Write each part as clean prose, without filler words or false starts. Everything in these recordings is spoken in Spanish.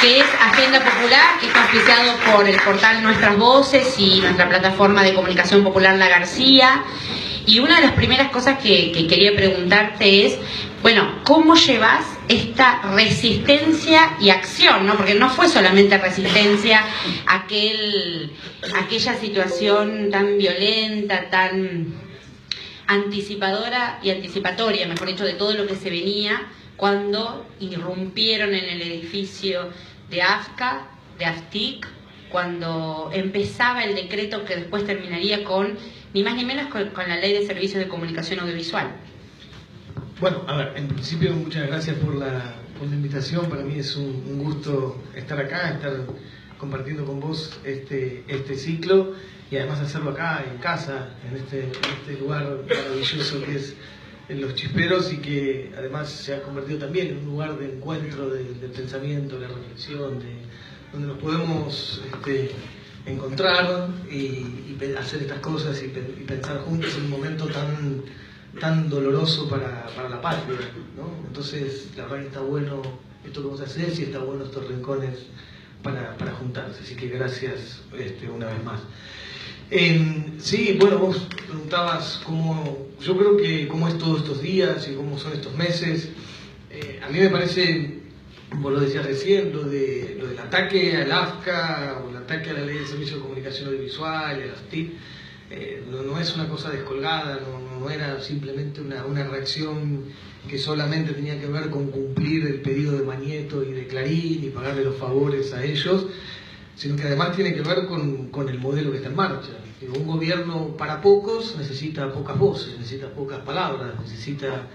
que es Agenda Popular, que está auspiciado por el portal Nuestras Voces y nuestra plataforma de comunicación popular La García. Y una de las primeras cosas que quería preguntarte es, bueno, ¿cómo llevas esta resistencia y acción, ¿no? Porque no fue solamente resistencia aquella situación tan violenta, tan anticipadora y anticipatoria, mejor dicho, de todo lo que se venía cuando irrumpieron en el edificio de AFCA, de AFTIC, cuando empezaba el decreto que después terminaría con, ni más ni menos, con la Ley de Servicios de Comunicación Audiovisual. Bueno, a ver, en principio muchas gracias por la invitación. Para mí es un gusto estar acá, estar compartiendo con vos este ciclo y además hacerlo acá en casa, en este lugar maravilloso que es Los Chisperos, y que además se ha convertido también en un lugar de encuentro del pensamiento, de la reflexión, donde nos podemos encontrar y hacer estas cosas y pensar juntos en un momento tan doloroso para la patria, ¿no? Entonces, la verdad que está bueno esto que vos hacés y está bueno estos rincones para juntarse. Así que gracias una vez más. Sí, bueno, vos preguntabas yo creo que cómo es todos estos días y cómo son estos meses. A mí me parece, vos lo decías recién, lo del ataque al AFCA o el ataque a la Ley de Servicios de Comunicación Audiovisual, a las TIC, no es una cosa descolgada, no era simplemente una reacción que solamente tenía que ver con cumplir el pedido de Mañeto y de Clarín y pagarle los favores a ellos, sino que además tiene que ver con el modelo que está en marcha. Un gobierno para pocos necesita pocas voces, necesita pocas palabras, necesita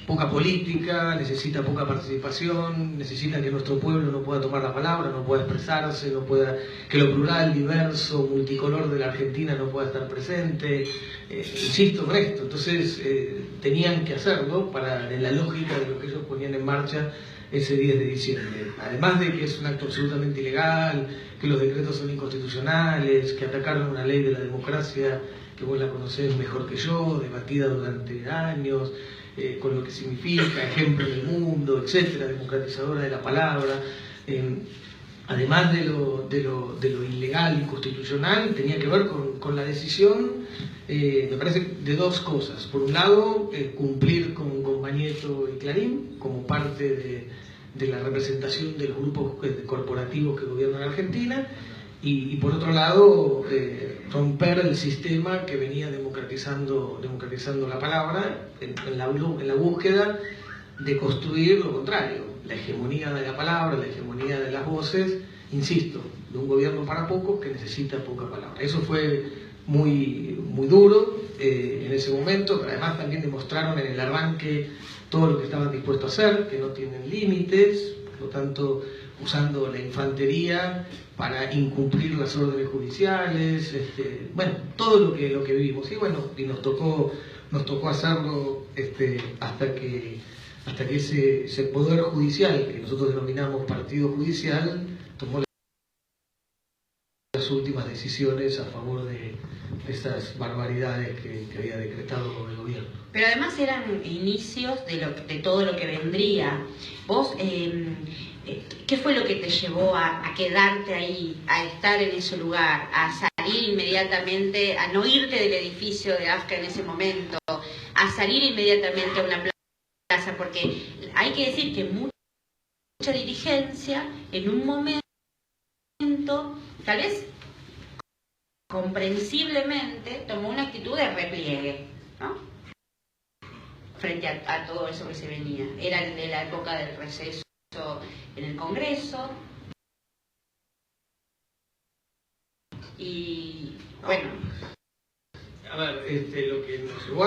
poca política, necesita poca participación, necesita que nuestro pueblo no pueda tomar la palabra, no pueda expresarse, que lo plural, diverso, multicolor de la Argentina no pueda estar presente. Insisto con esto, entonces tenían que hacerlo en la lógica de lo que ellos ponían en marcha ese 10 de diciembre. Además de que es un acto absolutamente ilegal, que los decretos son inconstitucionales, que atacaron una ley de la democracia que vos la conocés mejor que yo, debatida durante años, con lo que significa, ejemplo en el mundo, etcétera, democratizadora de la palabra. Además de lo ilegal y constitucional, tenía que ver con la decisión, me parece, de dos cosas. Por un lado, cumplir con Mañeto y Clarín como parte de la representación de los grupos corporativos que gobiernan Argentina, y por otro lado, romper el sistema que venía democratizando la palabra en la búsqueda de construir lo contrario, la hegemonía de la palabra, la hegemonía de las voces, insisto, de un gobierno para pocos que necesita poca palabra. Eso fue muy duro en ese momento, pero además también demostraron en el arranque todo lo que estaban dispuestos a hacer, que no tienen límites, por lo tanto usando la infantería para incumplir las órdenes judiciales, bueno, todo lo que vivimos. Y bueno, y nos tocó hacerlo hasta que ese poder judicial, que nosotros denominamos partido judicial, tomó las últimas decisiones a favor de esas barbaridades que había decretado el gobierno. Pero además eran inicios de todo lo que vendría. Vos, ¿qué fue lo que te llevó a quedarte ahí, a estar en ese lugar, a salir inmediatamente, a no irte del edificio de AFCA en ese momento, a salir inmediatamente a una plaza? Porque hay que decir que mucha dirigencia en un momento, tal vez comprensiblemente, tomó una actitud de repliegue, ¿no? Frente a todo eso que se venía. Era de la época del receso en el Congreso. Y bueno. A ver, lo que nos llevó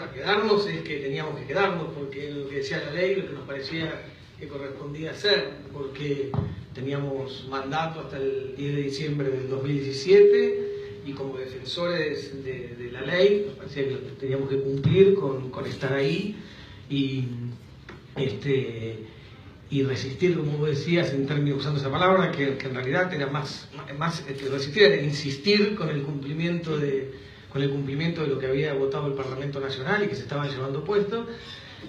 a quedarnos es que teníamos que quedarnos, porque lo que decía la ley, lo que nos parecía que correspondía hacer, porque teníamos mandato hasta el 10 de diciembre del 2017 y como defensores de la ley nos parecía que teníamos que cumplir con estar ahí y resistir, como vos decías, en términos usando esa palabra, que en realidad era más que resistir, era insistir con el cumplimiento de lo que había votado el Parlamento Nacional y que se estaban llevando puesto.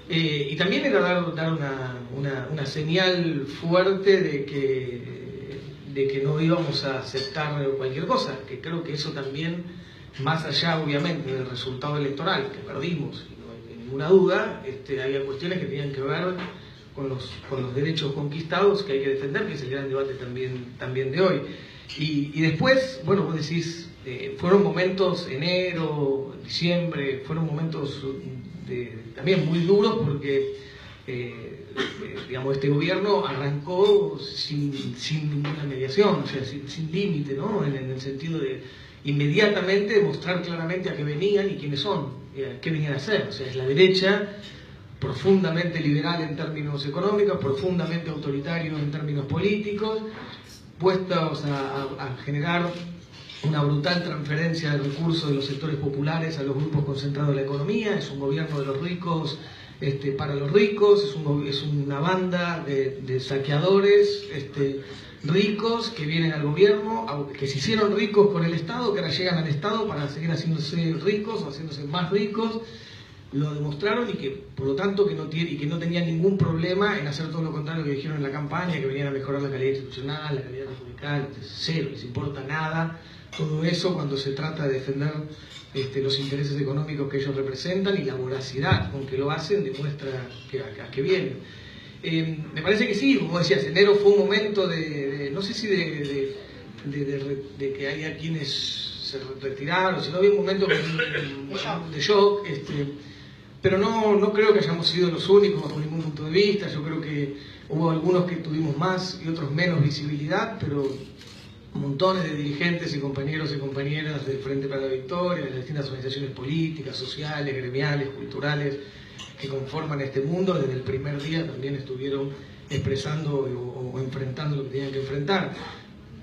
Y también era dar una señal fuerte de que de que no íbamos a aceptar cualquier cosa, que creo que eso también, más allá obviamente del resultado electoral, que perdimos, y no hay ninguna duda, había cuestiones que tenían que ver con los derechos conquistados que hay que defender, que es el gran debate también de hoy. Y después, bueno, vos decís, fueron momentos, enero, diciembre, fueron momentos también muy duros porque, digamos, este gobierno arrancó sin ninguna mediación, o sea, sin límite, ¿no? En el sentido de inmediatamente mostrar claramente a qué venían y quiénes son, qué venían a hacer. O sea, es la derecha profundamente liberal en términos económicos, profundamente autoritario en términos políticos, puestos a generar una brutal transferencia de recursos de los sectores populares a los grupos concentrados de la economía. Es un gobierno de los ricos para los ricos, es una banda de saqueadores ricos que vienen al gobierno, que se hicieron ricos con el Estado, que ahora llegan al Estado para seguir haciéndose ricos o haciéndose más ricos. Lo demostraron y que por lo tanto que no tenían ningún problema en hacer todo lo contrario que dijeron en la campaña, que venían a mejorar la calidad institucional, la calidad republicana. Cero les importa nada todo eso cuando se trata de defender los intereses económicos que ellos representan, y la voracidad con que lo hacen demuestra a qué vienen. Me parece que sí, como decías, enero fue un momento no sé si de que haya quienes se retiraron, sino había un momento de shock, pero no creo que hayamos sido los únicos bajo ningún punto de vista. Yo creo que hubo algunos que tuvimos más y otros menos visibilidad, pero montones de dirigentes y compañeros y compañeras del Frente para la Victoria, de las distintas organizaciones políticas, sociales, gremiales, culturales, que conforman este mundo, desde el primer día también estuvieron expresando o enfrentando lo que tenían que enfrentar.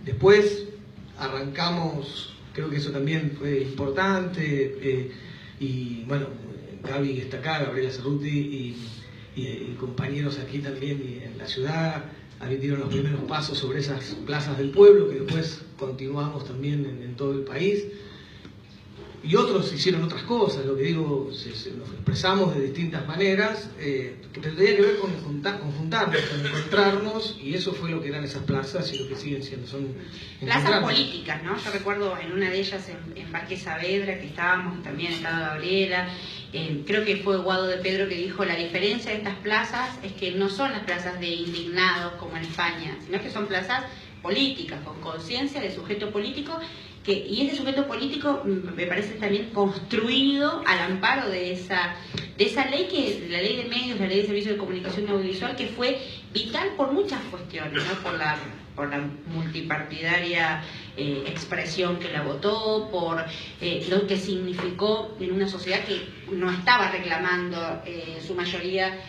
Después arrancamos, creo que eso también fue importante, y bueno, Gaby está acá, Gabriela Cerruti y compañeros aquí también y en la ciudad dieron los primeros pasos sobre esas plazas del pueblo, que después continuamos también en todo el país. Y otros hicieron otras cosas, lo que digo, nos expresamos de distintas maneras, que tendría que ver con juntarnos, con encontrarnos, y eso fue lo que eran esas plazas y lo que siguen siendo. Son plazas políticas, ¿no? Yo recuerdo en una de ellas en Parque Saavedra, que estábamos, también estaba Gabriela, creo que fue Guado de Pedro que dijo: la diferencia de estas plazas es que no son las plazas de indignados como en España, sino que son plazas políticas, con conciencia de sujeto político, y ese sujeto político me parece también construido al amparo de esa ley, que es la ley de medios, la ley de servicios de comunicación audiovisual, que fue vital por muchas cuestiones, ¿no? por la multipartidaria expresión que la votó, por lo que significó en una sociedad que no estaba reclamando su mayoría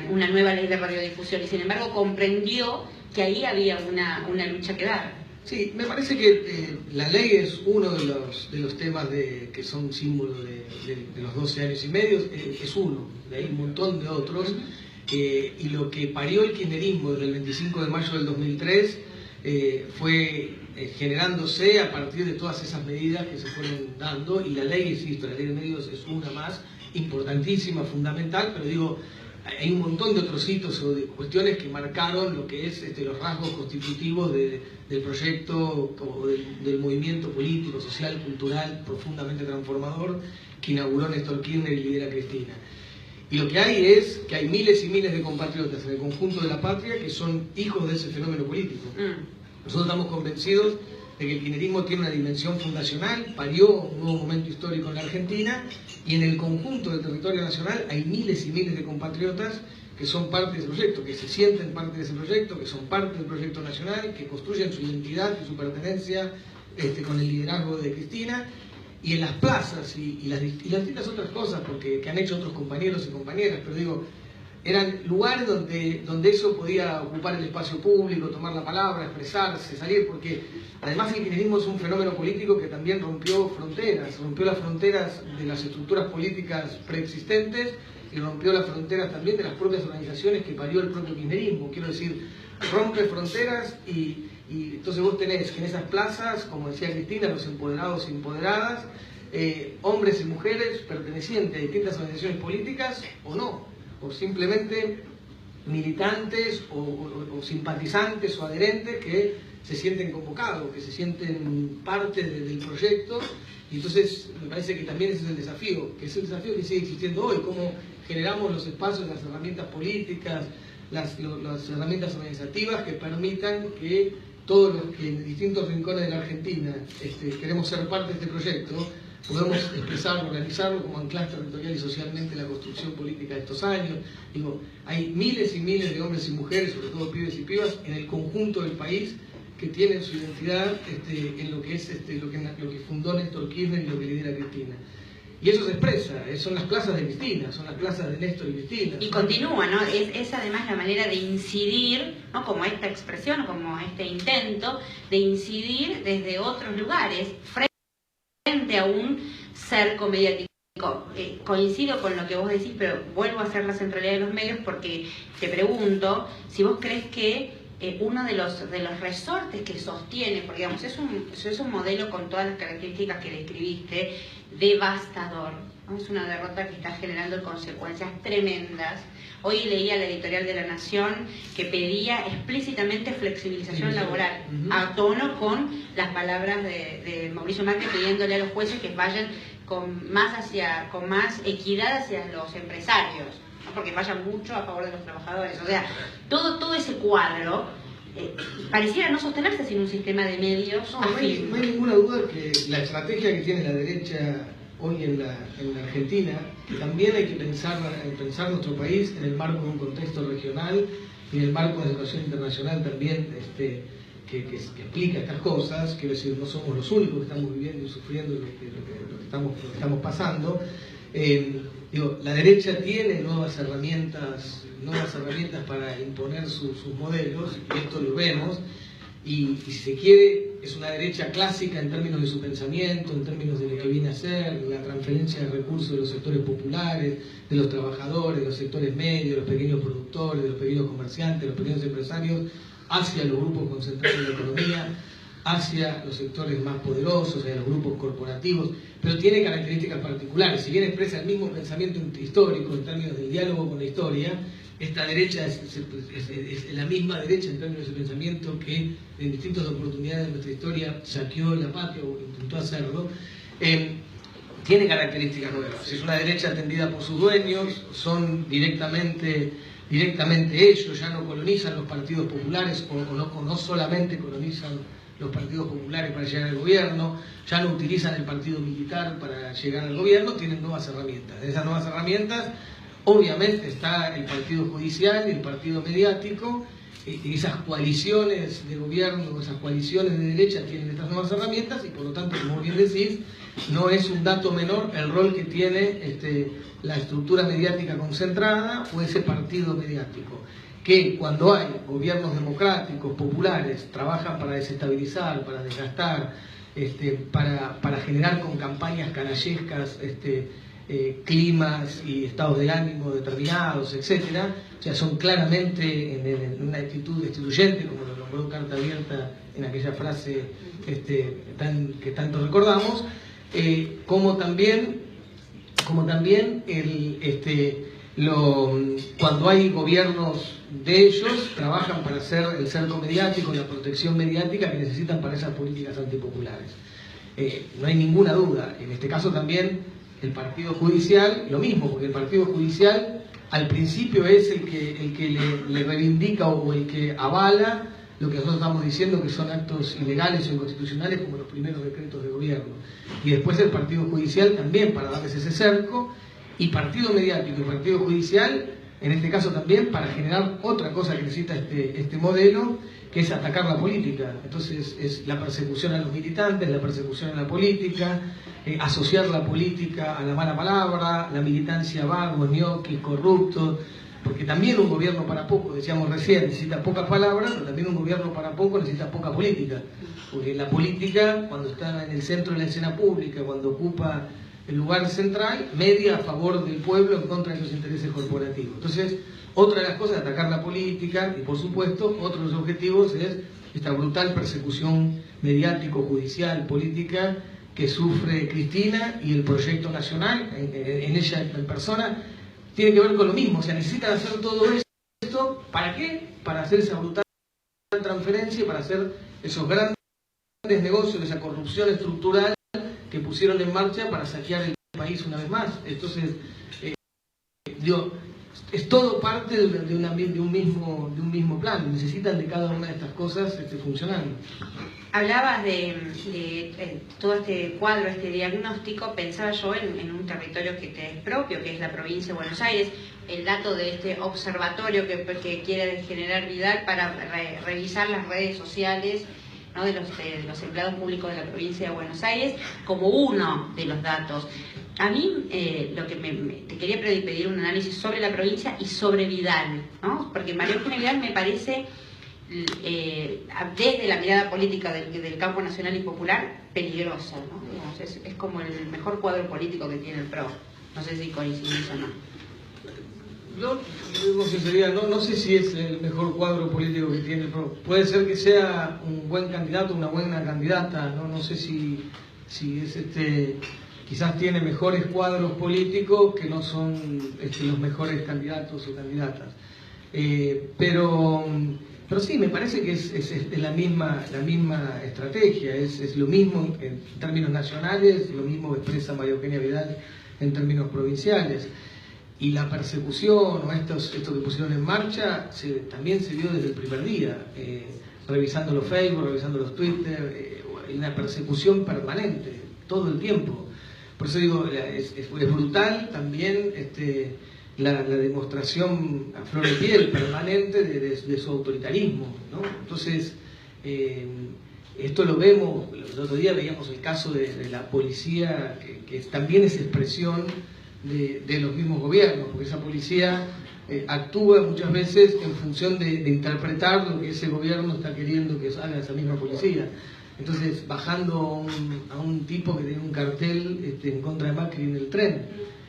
una nueva ley de radiodifusión, y sin embargo comprendió que ahí había una lucha que dar. Sí, me parece que la ley es uno de los temas que son símbolos de los 12 años y medio, es uno, de ahí un montón de otros, y lo que parió el kirchnerismo desde el 25 de mayo del 2003 fue generándose a partir de todas esas medidas que se fueron dando, y la ley, insisto, la ley de medios es una más, importantísima, fundamental, pero digo, hay un montón de otros hitos o de cuestiones que marcaron lo que es los rasgos constitutivos del proyecto o del movimiento político, social, cultural, profundamente transformador que inauguró Néstor Kirchner y lidera Cristina. Y lo que hay es que hay miles y miles de compatriotas en el conjunto de la patria que son hijos de ese fenómeno político. Nosotros estamos convencidos de que el kirchnerismo tiene una dimensión fundacional, parió un nuevo momento histórico en la Argentina, y en el conjunto del territorio nacional hay miles y miles de compatriotas que son parte de ese proyecto, que se sienten parte de ese proyecto, que son parte del proyecto nacional, que construyen su identidad y su pertenencia con el liderazgo de Cristina, y en las plazas y las distintas otras cosas que han hecho otros compañeros y compañeras, pero digo, eran lugares donde eso podía ocupar el espacio público, tomar la palabra, expresarse, salir, porque además el kirchnerismo es un fenómeno político que también rompió las fronteras de las estructuras políticas preexistentes, y rompió las fronteras también de las propias organizaciones que parió el propio kirchnerismo. Quiero decir, rompe fronteras, y entonces vos tenés que en esas plazas, como decía Cristina, los empoderados e empoderadas, hombres y mujeres pertenecientes a distintas organizaciones políticas o no, o simplemente militantes o simpatizantes o adherentes que se sienten convocados, que se sienten parte del proyecto. Y entonces me parece que también ese es el desafío, que sigue existiendo hoy, cómo generamos los espacios, las herramientas políticas, las herramientas organizativas que permitan que todos los que en distintos rincones de la Argentina queremos ser parte de este proyecto, podemos expresarlo, organizarlo como anclaje territorial y socialmente la construcción política de estos años. Digo, hay miles y miles de hombres y mujeres, sobre todo pibes y pibas, en el conjunto del país que tienen su identidad en lo que es lo que fundó Néstor Kirchner y lo que lidera Cristina. Y eso se expresa, son las plazas de Cristina, son las plazas de Néstor y Cristina. Y continúa, ¿no? Es además la manera de incidir, ¿no? Como esta expresión, como este intento de incidir desde otros lugares, frente a un cerco mediático. Coincido con lo que vos decís, pero vuelvo a hacer la centralidad de los medios porque te pregunto si vos crees que uno de los resortes que sostiene, porque digamos, es un modelo con todas las características que describiste, devastador, ¿no? Es una derrota que está generando consecuencias tremendas. Hoy leía la editorial de La Nación que pedía explícitamente flexibilización laboral, a tono con las palabras de Mauricio Macri pidiéndole a los jueces que vayan con más equidad hacia los empresarios, ¿no? Porque vayan mucho a favor de los trabajadores. O sea, todo ese cuadro pareciera no sostenerse sin un sistema de medios. No hay ninguna duda que la estrategia que tiene la derecha hoy en la Argentina, que también hay que pensar nuestro país en el marco de un contexto regional y en el marco de una situación internacional también que explica estas cosas. Quiero decir, no somos los únicos que estamos viviendo y sufriendo lo que estamos pasando. La derecha tiene nuevas herramientas para imponer sus modelos, y esto lo vemos, y si se quiere, es una derecha clásica en términos de su pensamiento, en términos de lo que viene a ser, la transferencia de recursos de los sectores populares, de los trabajadores, de los sectores medios, de los pequeños productores, de los pequeños comerciantes, de los pequeños empresarios, hacia los grupos concentrados en la economía, hacia los sectores más poderosos, hacia los grupos corporativos, pero tiene características particulares. Si bien expresa el mismo pensamiento histórico en términos del diálogo con la historia, esta derecha es la misma derecha en términos de pensamiento que en distintas oportunidades de nuestra historia saqueó la patria o intentó hacerlo. Tiene características nuevas. Es una derecha atendida por sus dueños, son directamente ellos, ya no colonizan los partidos populares o no solamente colonizan los partidos populares para llegar al gobierno, ya no utilizan el partido militar para llegar al gobierno, tienen nuevas herramientas. De esas nuevas herramientas, obviamente, está el partido judicial, el partido mediático, y esas coaliciones de gobierno, esas coaliciones de derecha tienen estas nuevas herramientas y por lo tanto, como bien decís, no es un dato menor el rol que tiene la estructura mediática concentrada o ese partido mediático, que cuando hay gobiernos democráticos, populares, trabajan para desestabilizar, para desgastar, para generar con campañas canallescas climas y estados de ánimo determinados, etcétera. O sea, son claramente en una actitud destituyente, como lo nombró Carta Abierta en aquella frase que tanto recordamos, como también cuando hay gobiernos de ellos, trabajan para hacer el cerco mediático, la protección mediática que necesitan para esas políticas antipopulares. No hay ninguna duda, en este caso también el partido judicial, lo mismo, porque el partido judicial al principio es el que le reivindica o el que avala lo que nosotros estamos diciendo que son actos ilegales o inconstitucionales, como los primeros decretos de gobierno. Y después el partido judicial también para darles ese cerco, y partido mediático y partido judicial, en este caso también para generar otra cosa que necesita este modelo, que es atacar la política. Entonces es la persecución a los militantes, la persecución a la política, asociar la política a la mala palabra, la militancia vago, ñoquis, corruptos, porque también un gobierno para poco, decíamos recién, necesita pocas palabras, pero también un gobierno para poco necesita poca política, porque la política, cuando está en el centro de la escena pública, cuando ocupa el lugar central, media a favor del pueblo en contra de los intereses corporativos. Entonces, otra de las cosas es atacar la política, y por supuesto, otro de los objetivos es esta brutal persecución mediático-judicial, política, que sufre Cristina y el proyecto nacional, en ella en persona, tiene que ver con lo mismo. O sea, necesitan hacer todo esto esto, ¿para qué? Para hacer esa brutal transferencia, para hacer esos grandes negocios, esa corrupción estructural que pusieron en marcha para saquear el país una vez más. Entonces, digo, es todo parte de un mismo plan. Necesitan de cada una de estas cosas funcionando. Hablabas de todo este cuadro, este diagnóstico. Pensaba yo en un territorio que te es propio, que es la provincia de Buenos Aires. El dato de este observatorio que quiere generar Vidal para revisar las redes sociales, ¿no?, de los empleados públicos de la provincia de Buenos Aires, como uno de los datos. A mí lo que te quería pedir un análisis sobre la provincia y sobre Vidal, ¿no? Porque María Eugenia Vidal me parece, desde la mirada política del campo nacional y popular, peligrosa, ¿no? Digamos, es como el mejor cuadro político que tiene el PRO. No sé si coincidís o no. No sé si es el mejor cuadro político que tiene el PRO. Puede ser que sea un buen candidato, una buena candidata. No sé si es quizás tiene mejores cuadros políticos que no son los mejores candidatos o candidatas. Pero sí, me parece que es la misma estrategia, es lo mismo en términos nacionales, lo mismo que expresa María Eugenia Vidal en términos provinciales. Y la persecución o esto que pusieron en marcha también se vio desde el primer día, revisando los Facebook, revisando los Twitter, una persecución permanente, todo el tiempo. Por eso digo, es brutal también la demostración a flor de piel permanente de su autoritarismo, ¿no? Entonces, esto lo vemos, el otro día veíamos el caso de la policía, que también es expresión de los mismos gobiernos, porque esa policía actúa muchas veces en función de interpretar lo que ese gobierno está queriendo que haga esa misma policía. Entonces, bajando a un tipo que tenía un cartel en contra de Macri en el tren.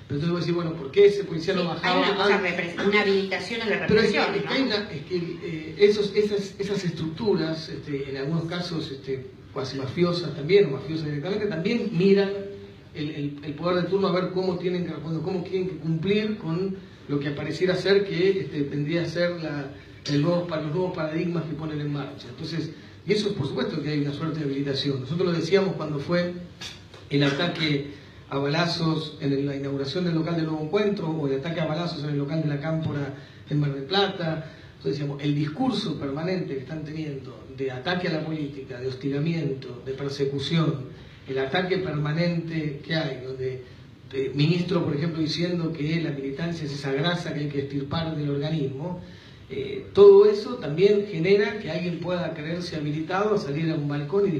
Pero entonces voy a decir, bueno, ¿por qué ese policía no bajaba? Hay una habilitación a la represión. Pero esas estructuras, en algunos casos cuasi mafiosas también, o mafiosas directamente, también miran el poder de turno a ver cómo tienen que responder, cómo quieren que cumplir con lo que pareciera ser que vendría a ser los nuevos paradigmas que ponen en marcha. Entonces, y eso por supuesto que hay una suerte de habilitación. Nosotros lo decíamos cuando fue el ataque a balazos en la inauguración del local de Nuevo Encuentro, o el ataque a balazos en el local de la Cámpora en Mar del Plata. Entonces decíamos, el discurso permanente que están teniendo de ataque a la política, de hostigamiento, de persecución, el ataque permanente que hay, donde ministro, por ejemplo, diciendo que la militancia es esa grasa que hay que extirpar del organismo, todo eso también genera que alguien pueda creerse habilitado a salir a un balcón y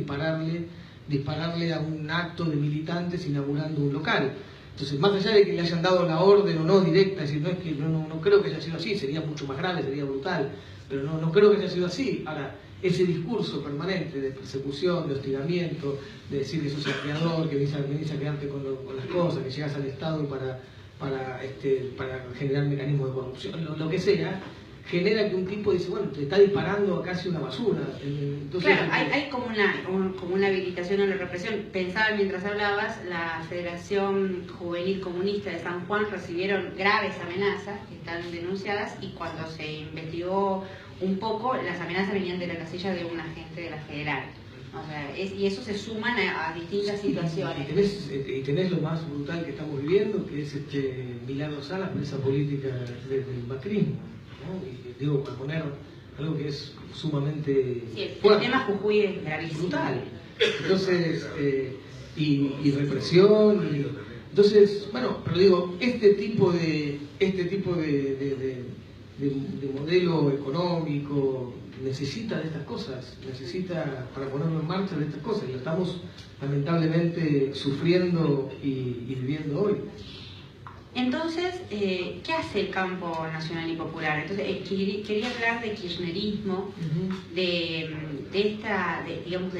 dispararle a un acto de militantes inaugurando un local. Entonces, más allá de que le hayan dado la orden o no directa, es decir, no es que no creo que haya sido así, sería mucho más grave, sería brutal, pero no creo que haya sido así. Ahora, ese discurso permanente de persecución, de hostigamiento, de decir que sos saqueador, que venís a quedarte con las cosas, que llegas al Estado para generar mecanismos de corrupción, lo que sea, genera que un tipo dice, bueno, te está disparando a casi una basura. Entonces, claro, hay como una habilitación a la represión. Pensaba mientras hablabas, la Federación Juvenil Comunista de San Juan recibieron graves amenazas que están denunciadas, y cuando se investigó un poco, las amenazas venían de la casilla de un agente de la Federal. O sea, y eso se suman a distintas situaciones. Y tenés lo más brutal que estamos viviendo, que es Milagro Salas, presa política del macrismo, ¿no? Y digo, para poner algo que es sumamente fuerte. El tema Jujuy es gravísimo. Brutal. Entonces, y represión. Entonces, bueno, pero digo, este tipo de modelo económico necesita de estas cosas, necesita para ponerlo en marcha de estas cosas, y lo estamos lamentablemente sufriendo y viviendo hoy. Entonces, ¿qué hace el campo nacional y popular? Entonces, quería hablar de kirchnerismo, digamos,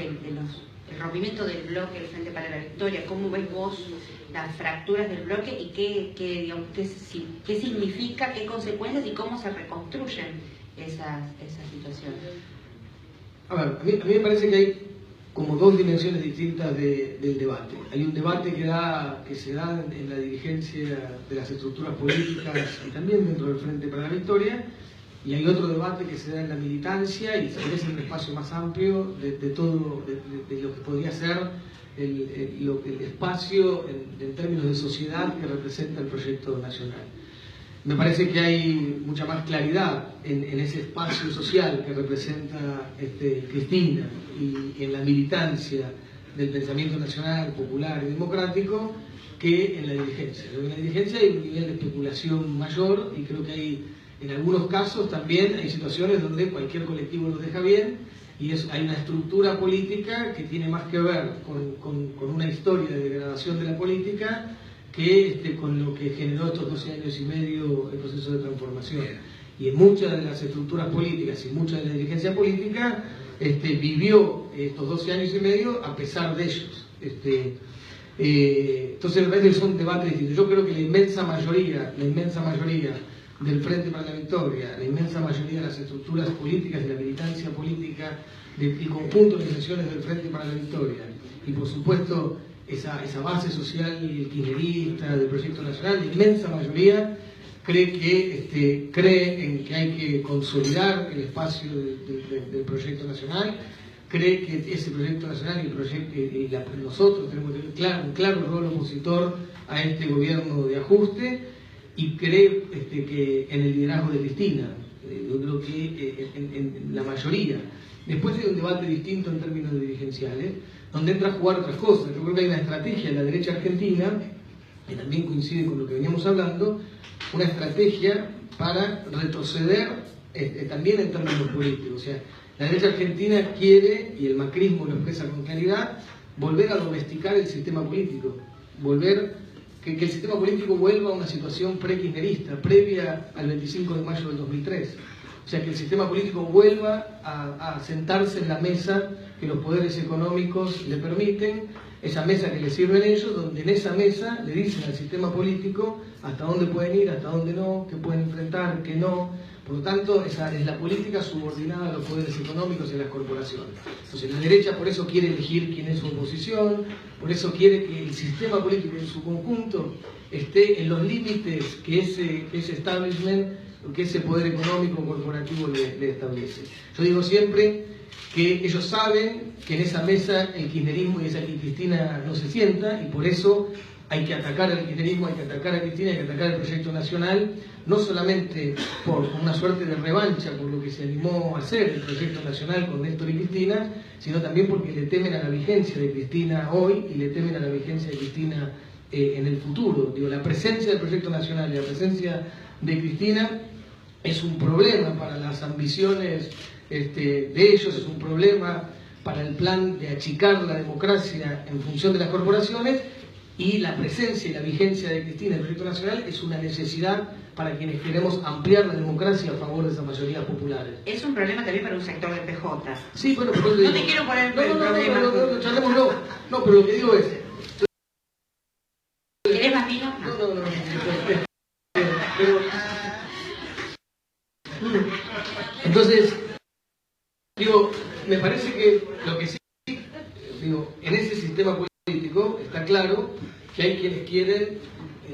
el rompimiento del bloque del Frente para la Victoria. ¿Cómo ves vos las fracturas del bloque y qué significa, qué consecuencias y cómo se reconstruyen esas situaciones? A ver, a mí me parece que hay como dos dimensiones distintas del debate. Hay un debate que se da en la dirigencia de las estructuras políticas y también dentro del Frente para la Victoria, y hay otro debate que se da en la militancia y se establece un espacio más amplio de todo, de lo que podría ser el espacio en términos de sociedad que representa el proyecto nacional. Me parece que hay mucha más claridad en ese espacio social que representa Cristina y en la militancia del pensamiento nacional, popular y democrático que en la dirigencia. En la dirigencia hay un nivel de especulación mayor y creo que hay, en algunos casos también hay situaciones donde cualquier colectivo los deja bien y hay una estructura política que tiene más que ver con una historia de degradación de la política que con lo que generó estos 12 años y medio el proceso de transformación. Y en muchas de las estructuras políticas y mucha de la dirigencia política vivió estos 12 años y medio a pesar de ellos. Entonces me parece que son debates distintos. Yo creo que la inmensa mayoría del Frente para la Victoria, la inmensa mayoría de las estructuras políticas y la militancia política del conjunto de organizaciones del Frente para la Victoria, y por supuesto esa base social kirchnerista del proyecto nacional, la inmensa mayoría cree en que hay que consolidar el espacio del proyecto nacional, cree que ese proyecto nacional nosotros tenemos un claro rol opositor a este gobierno de ajuste, y cree que en el liderazgo de Cristina, yo creo que en la mayoría. Después hay un debate distinto en términos dirigenciales, donde entra a jugar otras cosas. Yo creo que hay una estrategia de la derecha argentina, que también coincide con lo que veníamos hablando, una estrategia para retroceder también en términos políticos. O sea, la derecha argentina quiere, y el macrismo lo expresa con claridad, volver a domesticar el sistema político, que el sistema político vuelva a una situación pre-kirchnerista, previa al 25 de mayo del 2003. O sea, que el sistema político vuelva a sentarse en la mesa que los poderes económicos le permiten, esa mesa que les sirve a ellos, donde en esa mesa le dicen al sistema político hasta dónde pueden ir, hasta dónde no, qué pueden enfrentar, qué no. Por lo tanto, esa es la política subordinada a los poderes económicos y a las corporaciones. Entonces, la derecha por eso quiere elegir quién es su oposición, por eso quiere que el sistema político en su conjunto esté en los límites que ese establishment, que ese poder económico o corporativo le establece. Yo digo siempre que ellos saben que en esa mesa el kirchnerismo y Cristina no se sienta, y por eso hay que atacar al kirchnerismo, hay que atacar a Cristina, hay que atacar el proyecto nacional, no solamente por una suerte de revancha por lo que se animó a hacer el proyecto nacional con Néstor y Cristina, sino también porque le temen a la vigencia de Cristina hoy y le temen a la vigencia de Cristina en el futuro. Digo, la presencia del proyecto nacional y la presencia de Cristina es un problema para las ambiciones de ellos, es un problema para el plan de achicar la democracia en función de las corporaciones, y la presencia y la vigencia de Cristina en el proyecto nacional es una necesidad para quienes queremos ampliar la democracia a favor de esas mayorías populares. Es un problema también para un sector del PJ. Sí, bueno, pero no te quiero poner el problema. No, pero lo que digo es... ¿Querés más vino? No. Entonces, digo, me parece que lo que sí, digo, en ese sistema político está claro que hay quienes quieren,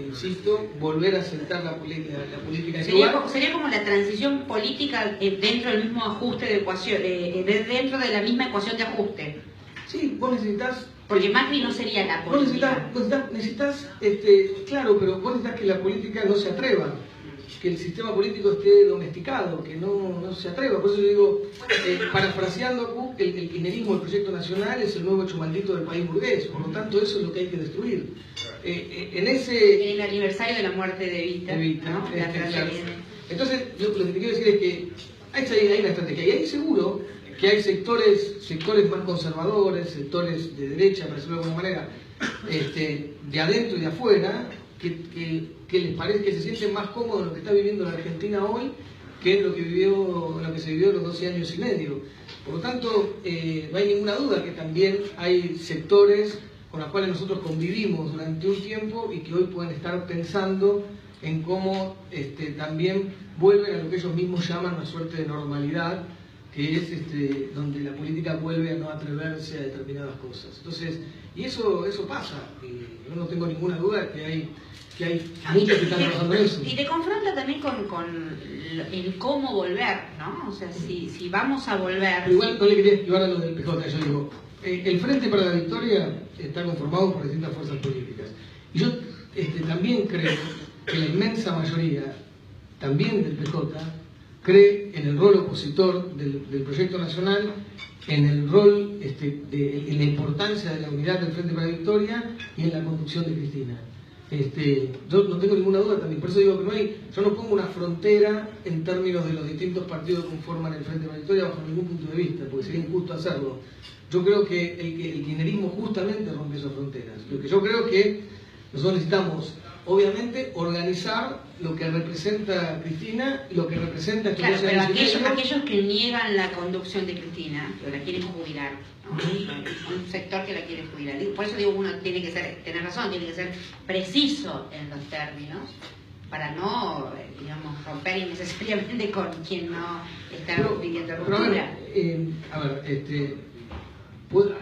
insisto, volver a sentar la política en sería como la transición política dentro del mismo ajuste de ecuación, dentro de la misma ecuación de ajuste. Sí, vos necesitas... Porque Macri no sería la política. Necesitas, claro, pero vos necesitas que la política no se atreva, que el sistema político esté domesticado, que no se atreva. Por eso yo digo, parafraseando a Cook, el kirchnerismo, el proyecto nacional, es el nuevo hecho maldito del país burgués. Por lo tanto, eso es lo que hay que destruir. En el aniversario de la muerte de Evita, ¿no? Claro. Entonces, lo que te quiero decir es que hay una estrategia, y ahí seguro que hay sectores más conservadores, sectores de derecha, para decirlo de alguna manera, de adentro y de afuera, que les parece que se sienten más cómodos en lo que está viviendo la Argentina hoy que en lo que se vivió en los 12 años y medio. Por lo tanto, no hay ninguna duda que también hay sectores con los cuales nosotros convivimos durante un tiempo y que hoy pueden estar pensando en cómo también vuelven a lo que ellos mismos llaman una suerte de normalidad, que es donde la política vuelve a no atreverse a determinadas cosas. Entonces, y eso pasa. Yo no tengo ninguna duda que hay que hay muchos que están trabajando en eso. Y te confronta también con el cómo volver, ¿no? O sea, si vamos a volver... Pero igual no le quería esquivar a lo del PJ, yo digo, el Frente para la Victoria está conformado por distintas fuerzas políticas. Y yo también creo que la inmensa mayoría, también del PJ, cree en el rol opositor del proyecto nacional, en el rol, en la importancia de la unidad del Frente para la Victoria y en la conducción de Cristina. Yo no tengo ninguna duda también, por eso digo que yo no pongo una frontera en términos de los distintos partidos que conforman el Frente para la Victoria bajo ningún punto de vista, porque sería injusto hacerlo. Yo creo que el kirchnerismo justamente rompe esas fronteras. Lo que yo creo que nosotros necesitamos, obviamente, organizar lo que representa Cristina, lo que representa... Claro, pero aquellos que niegan la conducción de Cristina, pero la quieren jubilar, ¿no? Un sector que la quiere jubilar. Por eso digo, uno tiene que tener razón, tiene que ser preciso en los términos, para no, digamos, romper innecesariamente con quien no está pidiendo ruptura.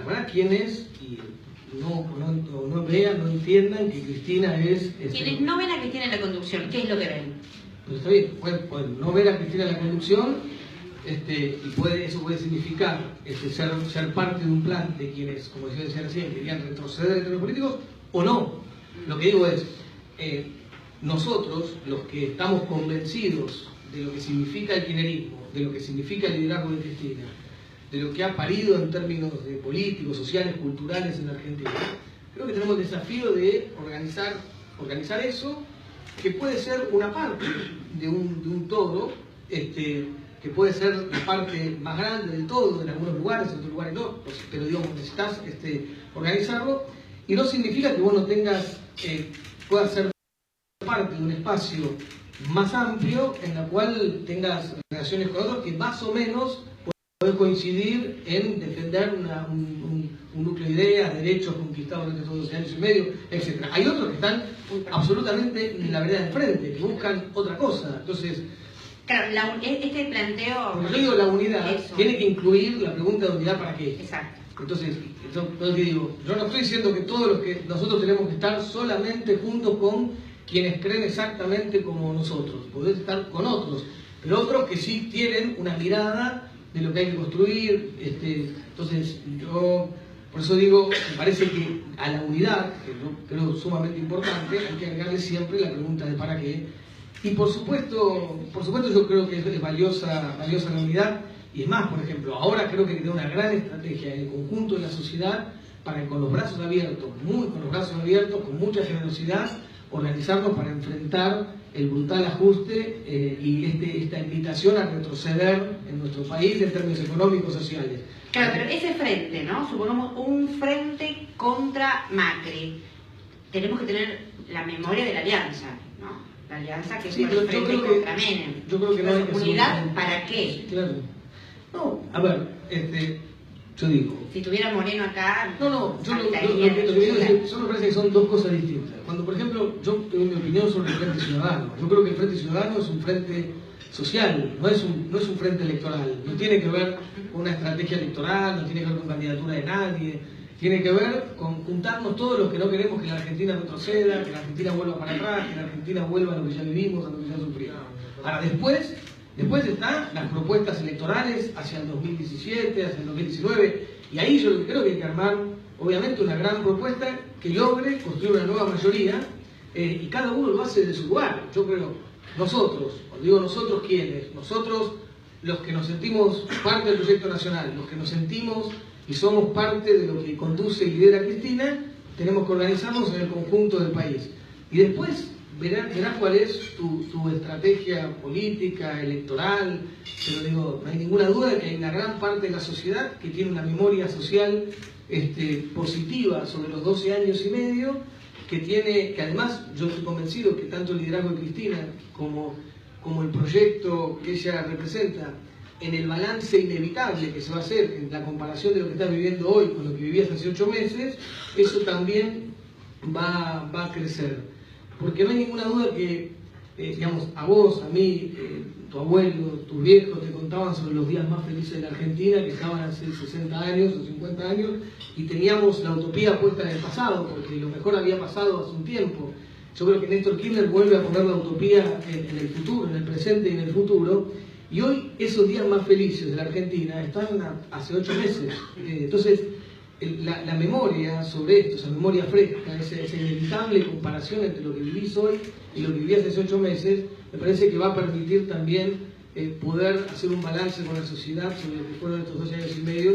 Habrá quienes no vean, no entiendan que Cristina es... Quienes no ven a Cristina en la conducción, ¿qué es lo que ven? Pues está bien, pueden no ver a Cristina en la conducción, y eso puede significar ser parte de un plan de quienes, como decía recién, querían retroceder en términos políticos, o no. Lo que digo es, nosotros, los que estamos convencidos de lo que significa el kirchnerismo, de lo que significa el liderazgo de Cristina, de lo que ha parido en términos de políticos, sociales, culturales en la Argentina, creo que tenemos el desafío de organizar eso, que puede ser una parte de un todo, que puede ser la parte más grande del todo, en algunos lugares, en otros lugares no, pero digamos, necesitas organizarlo, y no significa que vos no puedas ser parte de un espacio más amplio en la cual tengas relaciones con otros que más o menos pueden coincidir en defender un núcleo de ideas, derechos conquistados durante todos 12 años y medio, etc. Hay otros que están absolutamente en la vereda de frente, que buscan otra cosa. Entonces, claro, este planteo... Como yo digo, la unidad tiene que incluir la pregunta de unidad para qué. Exacto. Entonces, yo no estoy diciendo que todos los que nosotros tenemos que estar solamente juntos con quienes creen exactamente como nosotros. Podés estar con otros, pero otros que sí tienen una mirada de lo que hay que construir. Entonces, yo por eso digo, me parece que a la unidad, que yo creo sumamente importante, hay que agregarle siempre la pregunta de para qué. Y por supuesto yo creo que es valiosa la unidad. Y es más, por ejemplo, ahora creo que hay una gran estrategia en el conjunto de la sociedad para que con los brazos abiertos, con mucha generosidad, organizarnos para enfrentar el brutal ajuste y esta invitación a retroceder en nuestro país en términos económicos y sociales. Claro, pero ese frente, ¿no? Supongamos un frente contra Macri. Tenemos que tener la memoria de la alianza, ¿no? La alianza que es el frente contra Menem. Yo creo que no hay que ¿unidad para qué? Claro. No, a ver, yo digo... Si tuviera Moreno acá... No, yo lo que digo es que me parece que son dos cosas distintas. Cuando, por ejemplo, yo tengo mi opinión sobre el Frente Ciudadano. Yo creo que el Frente Ciudadano es un frente social, no es un frente electoral. No tiene que ver con una estrategia electoral, no tiene que ver con candidatura de nadie. Tiene que ver con juntarnos todos los que no queremos que la Argentina retroceda, que la Argentina vuelva para atrás, que la Argentina vuelva a lo que ya vivimos, a lo que ya sufrimos. Ahora, después están las propuestas electorales hacia el 2017, hacia el 2019, y ahí yo creo que hay que armar, obviamente, una gran propuesta que logre construir una nueva mayoría, y cada uno lo hace de su lugar. Yo creo, nosotros, os digo nosotros quiénes, nosotros los que nos sentimos parte del proyecto nacional, los que nos sentimos y somos parte de lo que conduce y lidera Cristina, tenemos que organizarnos en el conjunto del país. Y después verás cuál es tu estrategia política, electoral, pero digo, no hay ninguna duda de que hay una gran parte de la sociedad que tiene una memoria social positiva sobre los 12 años y medio, que además yo estoy convencido que tanto el liderazgo de Cristina como el proyecto que ella representa, en el balance inevitable que se va a hacer en la comparación de lo que estás viviendo hoy con lo que vivías hace 8 meses, eso también va a crecer. Porque no hay ninguna duda que, digamos, a vos, a mí, tu abuelo, tus viejos te contaban sobre los días más felices de la Argentina, que estaban hace 60 años o 50 años, y teníamos la utopía puesta en el pasado, porque lo mejor había pasado hace un tiempo. Yo creo que Néstor Kirchner vuelve a poner la utopía en el futuro, en el presente y en el futuro, y hoy esos días más felices de la Argentina están hace 8 meses. Entonces, la memoria sobre esto, esa memoria fresca, esa inevitable comparación entre lo que vivís hoy y lo que vivías hace 8 meses, me parece que va a permitir también poder hacer un balance con la sociedad sobre lo que fueron estos 2 años y medio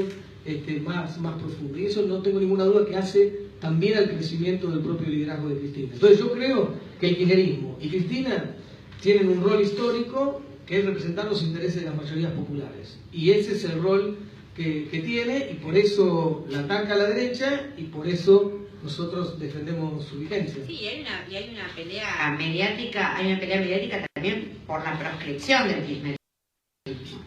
más profundo. Y eso no tengo ninguna duda que hace también al crecimiento del propio liderazgo de Cristina. Entonces yo creo que el kirchnerismo y Cristina tienen un rol histórico que es representar los intereses de las mayorías populares. Y ese es el rol que tiene, y por eso la ataca a la derecha, y por eso nosotros defendemos su vigencia. Sí, y hay una pelea mediática también por la proscripción del kirchnerismo,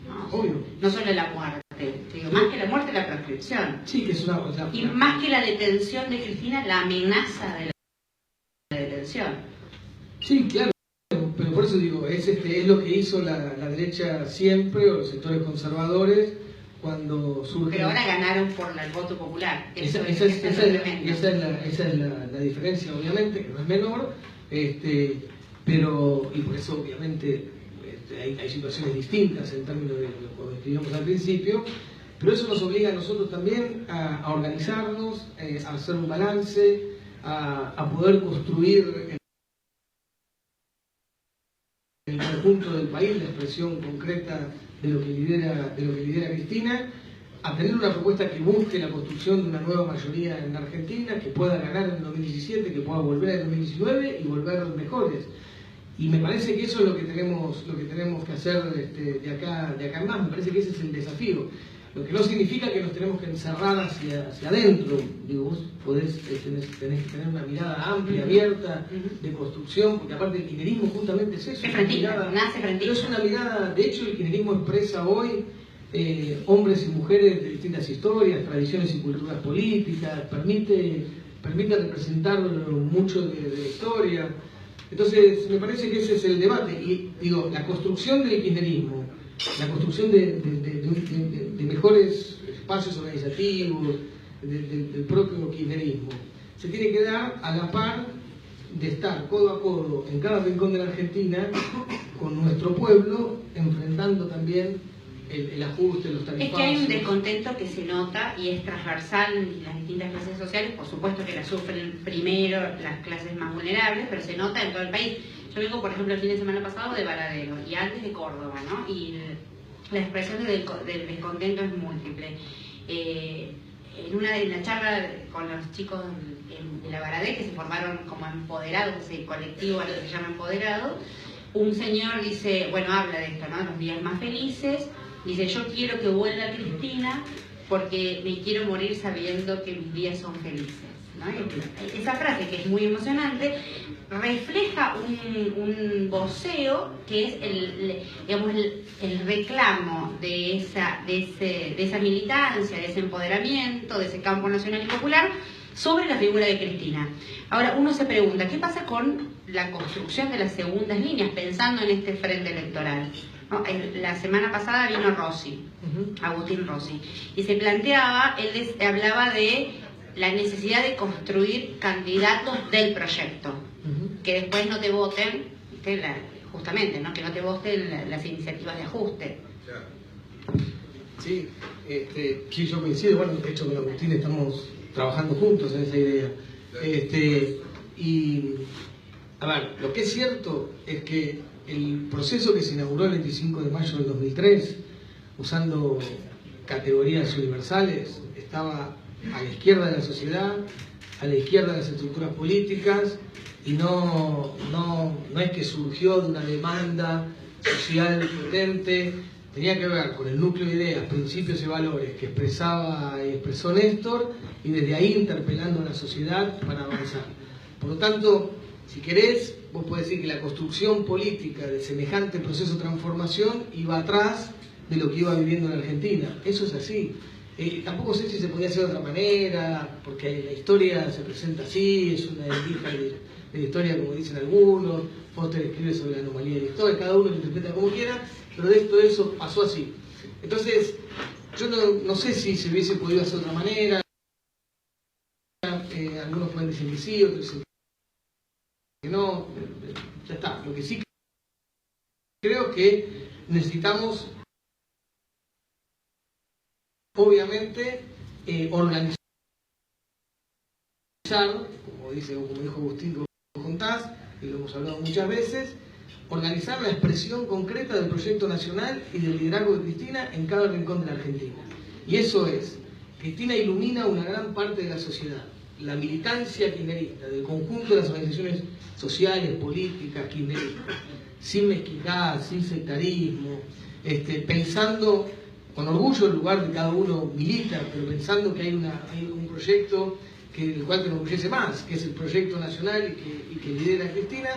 ¿no? Obvio. No solo la muerte, digo, más que la muerte, la proscripción. Sí, que es una... Y más que la detención de Cristina, la amenaza de la detención. Sí, claro. Pero por eso digo, es lo que hizo la derecha siempre, o los sectores conservadores, cuando surge... Pero ahora ganaron por el voto popular. Esa es la diferencia, obviamente, que no es menor, pero, y por eso obviamente hay situaciones distintas en términos de lo que describimos al principio, pero eso nos obliga a nosotros también a organizarnos, a hacer un balance, a poder construir el conjunto del país la expresión concreta de lo que lidera Cristina, a tener una propuesta que busque la construcción de una nueva mayoría en Argentina, que pueda ganar en el 2017, que pueda volver en el 2019 y volver mejores. Y me parece que eso es lo que tenemos que hacer de acá en más. Me parece que ese es el desafío. Lo que no significa que nos tenemos que encerrar hacia adentro. Digo, vos tenés que tener una mirada amplia, abierta, de construcción, porque aparte el kirchnerismo justamente es eso. Es frentista, nace frentista. Pero es una mirada, de hecho el kirchnerismo expresa hoy hombres y mujeres de distintas historias, tradiciones y culturas políticas, permite representar mucho de la historia. Entonces, me parece que ese es el debate. Y digo, la construcción del kirchnerismo, la construcción de mejores espacios organizativos, del propio kirchnerismo, se tiene que dar a la par de estar codo a codo en cada rincón de la Argentina con nuestro pueblo, enfrentando también el ajuste, los tarifazos. Es que hay un descontento que se nota y es transversal en las distintas clases sociales, por supuesto que la sufren primero las clases más vulnerables, pero se nota en todo el país. Yo vengo, por ejemplo, el fin de semana pasado de Varadero y antes de Córdoba, ¿no? Y la expresión del descontento es múltiple. En la charla con los chicos de la Varadero, que se formaron como empoderados, ese colectivo a lo que se llama empoderado, un señor dice, bueno, habla de esto, ¿no? Los días más felices. Dice, yo quiero que vuelva Cristina porque me quiero morir sabiendo que mis días son felices, ¿no? Esa frase, que es muy emocionante, refleja un voceo que es el reclamo de esa militancia, de ese empoderamiento, de ese campo nacional y popular sobre la figura de Cristina. Ahora, uno se pregunta, ¿qué pasa con la construcción de las segundas líneas, pensando en este frente electoral? ¿No? La semana pasada vino Rossi, Agustín Rossi, y se planteaba, él hablaba de la necesidad de construir candidatos del proyecto, que después no te voten, justamente, ¿no? Que no te voten las iniciativas de ajuste. Sí, sí, yo coincido, bueno, de hecho con Agustín estamos trabajando juntos en esa idea. Y, a ver, lo que es cierto es que el proceso que se inauguró el 25 de mayo del 2003, usando categorías universales, estaba a la izquierda de la sociedad, a la izquierda de las estructuras políticas, y no es que surgió de una demanda social potente, tenía que ver con el núcleo de ideas, principios y valores que expresó Néstor, y desde ahí interpelando a la sociedad para avanzar. Por lo tanto, si querés, vos podés decir que la construcción política de semejante proceso de transformación iba atrás de lo que iba viviendo en Argentina. Eso es así. Tampoco sé si se podía hacer de otra manera, porque la historia se presenta así, es una endija de la historia, como dicen algunos. Foster escribe sobre la anomalía de la historia, cada uno lo interpreta como quiera, pero de esto eso pasó así. Entonces, yo no sé si se hubiese podido hacer de otra manera. Algunos pueden decir que sí, otros dicen no, ya está. Lo que sí creo que necesitamos, obviamente, organizar, como dijo Agustín, que vos contás, y lo hemos hablado muchas veces, organizar la expresión concreta del proyecto nacional y del liderazgo de Cristina en cada rincón de la Argentina. Y eso es, Cristina ilumina una gran parte de la sociedad, la militancia kirchnerista, del conjunto de las organizaciones sociales, políticas, kirchneristas, sin mezquindad, sin sectarismo, pensando con orgullo el lugar de cada uno milita, pero pensando que hay un proyecto el cual te enorgullece más, que es el proyecto nacional y que lidera Cristina.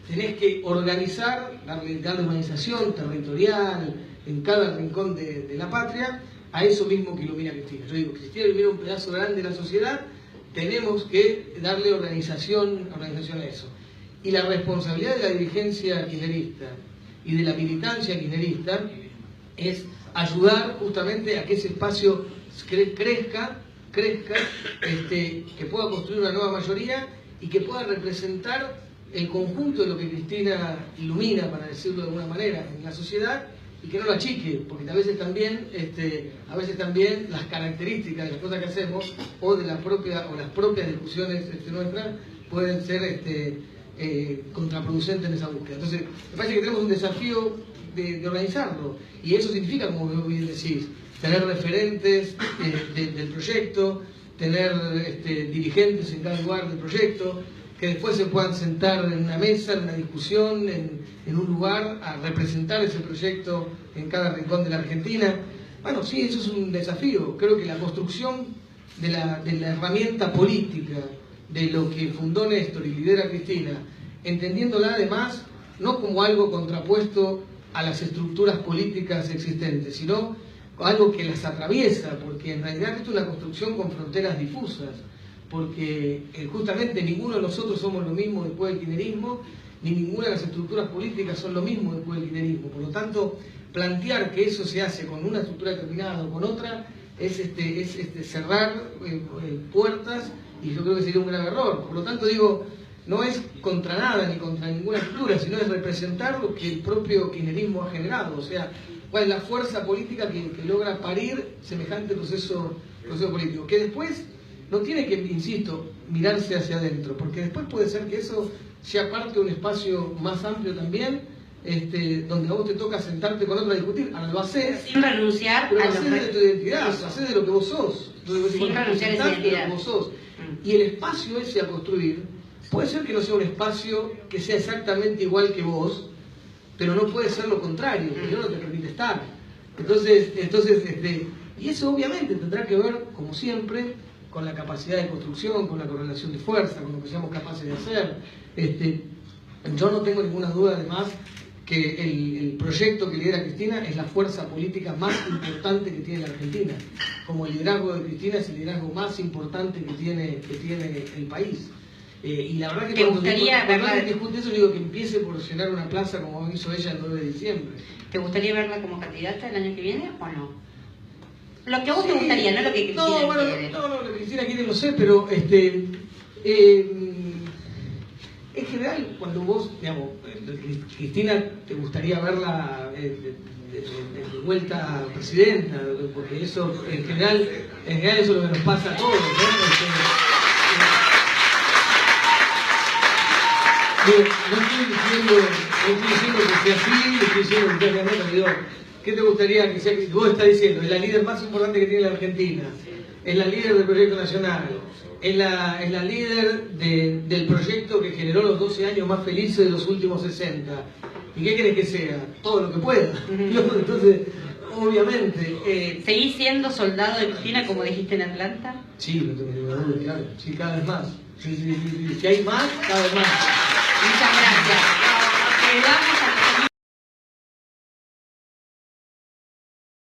Tenés que organizar, darle organización territorial en cada rincón de la patria a eso mismo que ilumina Cristina. Yo digo, Cristina ilumina un pedazo grande de la sociedad, tenemos que darle organización a eso. Y la responsabilidad de la dirigencia kirchnerista y de la militancia kirchnerista es ayudar justamente a que ese espacio crezca, que pueda construir una nueva mayoría y que pueda representar el conjunto de lo que Cristina ilumina, para decirlo de alguna manera, en la sociedad, y que no lo achique, porque a veces también las características de las cosas que hacemos o de las propias discusiones nuestras pueden ser contraproducentes en esa búsqueda. Entonces, me parece que tenemos un desafío de organizarlo, y eso significa, como vos bien decís, tener referentes del proyecto, tener dirigentes en cada lugar del proyecto, que después se puedan sentar en una mesa, en una discusión, en un lugar, a representar ese proyecto en cada rincón de la Argentina. Bueno, sí, eso es un desafío. Creo que la construcción de la herramienta política, de lo que fundó Néstor y lidera Cristina, entendiéndola además no como algo contrapuesto a las estructuras políticas existentes, sino algo que las atraviesa, porque en realidad esto es una construcción con fronteras difusas, porque justamente ninguno de nosotros somos lo mismo después del kirchnerismo, ni ninguna de las estructuras políticas son lo mismo después del kirchnerismo. Por lo tanto, plantear que eso se hace con una estructura determinada o con otra es cerrar puertas, y yo creo que sería un gran error. Por lo tanto, digo, no es contra nada ni contra ninguna estructura, sino es representar lo que el propio kirchnerismo ha generado, o sea, cuál es la fuerza política que logra parir semejante proceso político, que después no tiene que, insisto, mirarse hacia adentro, porque después puede ser que eso sea parte de un espacio más amplio también, donde a vos te toca sentarte con otro a discutir. Ahora lo haces sin renunciar pero a lo haces de tu identidad, lo haces de lo que vos sos. Entonces, sin renunciar a esa identidad. De lo que vos sos. Y el espacio ese a construir puede ser que no sea un espacio que sea exactamente igual que vos, pero no puede ser lo contrario, porque no te permite estar. Entonces, y eso obviamente tendrá que ver, como siempre, con la capacidad de construcción, con la correlación de fuerza, con lo que seamos capaces de hacer. Yo no tengo ninguna duda, además, que el proyecto que lidera Cristina es la fuerza política más importante que tiene la Argentina. Como el liderazgo de Cristina es el liderazgo más importante que tiene el país. Y la verdad que ¿te gustaría verla? Discute eso, digo que empiece por llenar una plaza como hizo ella el 9 de diciembre. ¿Te gustaría verla como candidata el año que viene o no? Lo que a vos te gustaría, no lo que Cristina quiere. No, lo que Cristina quiere no sé, pero en general, cuando vos, digamos, Cristina, te gustaría verla de vuelta presidenta, porque eso, en general eso es lo que nos pasa a todos, ¿no? No estoy diciendo que sea así, estoy diciendo que sea así, digo, ¿qué te gustaría que sea? Vos estás diciendo, es la líder más importante que tiene la Argentina, es la líder del proyecto nacional, es la líder del proyecto que generó los 12 años más felices de los últimos 60. ¿Y qué querés que sea? Todo lo que pueda. Entonces, obviamente... ¿Seguís siendo soldado de Cristina como dijiste en Atlanta? Sí, no tengo ninguna duda, claro. Sí, cada vez más. Sí. Si hay más, cada vez más. Muchas gracias.